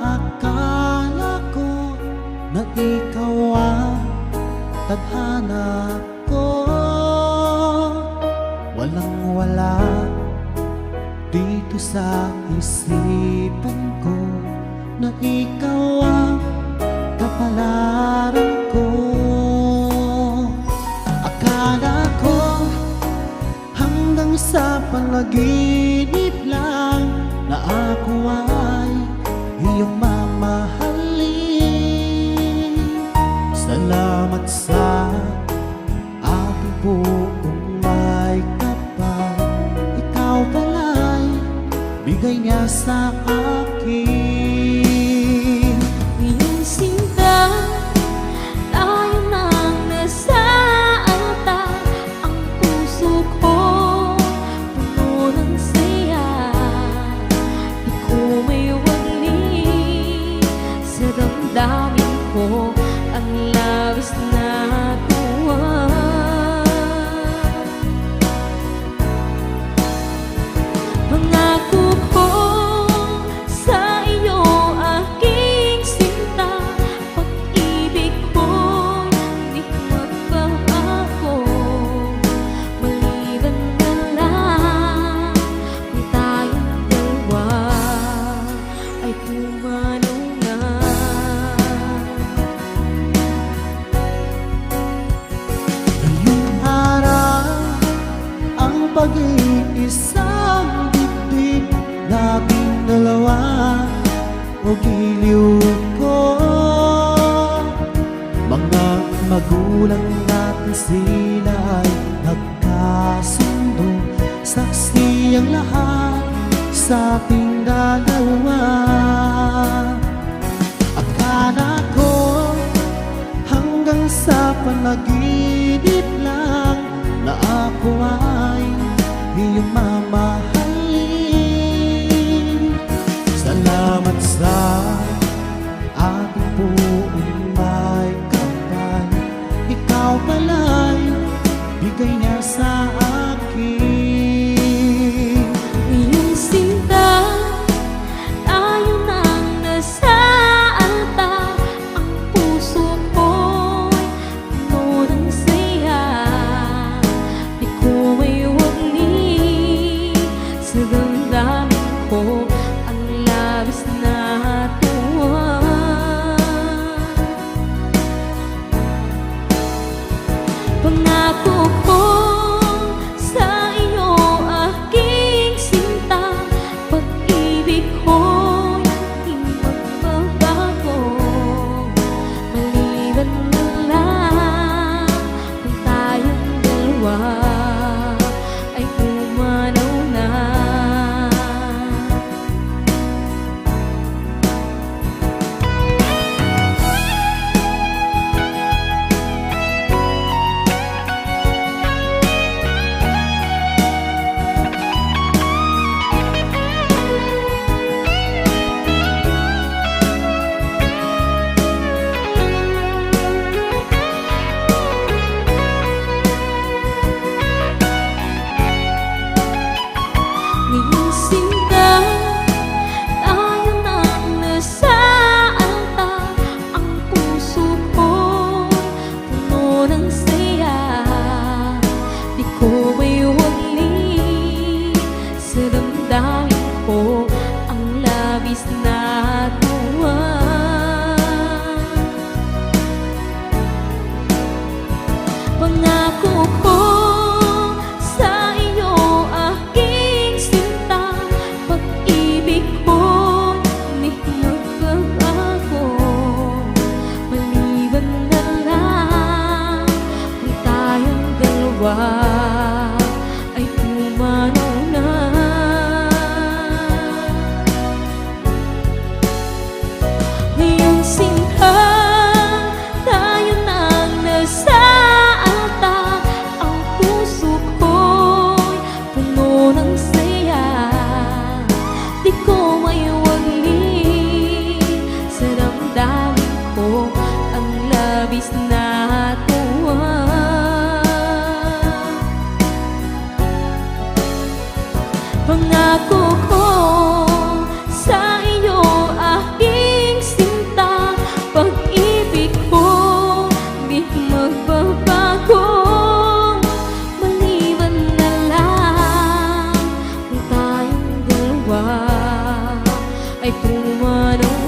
akala ko na ikaw ang tadhana ko. Walang-wala dito sa isipan ko na ikaw ang kapalaran ko. Akala ko hanggang sa panaginip lang na ako ay iyong mamahalin. Salamat sa aking buong may kapal, ikaw pala'y bigay niya sa akin. Iyong sinta, tayo nang nasa altar. Ang puso ko puno ng saya. Di ko may wali sa damdamin ko ang labis na tuwa. Pangako ko sa iyo, aking sinta, pag-ibig ko'y di magbabago. Maliban na lang kung tayong dalawa ay pumanaw na. Ngayong araw ang pag-iisang dibdib, labing dalawa o giliw ko. Mga magulang natin sila ay nagkasundo, saksi ang lahat sa ating dalawa. Akala ko hanggang sa panaginip lang na ako ay iyong mamahalin. Salamat sa pumanong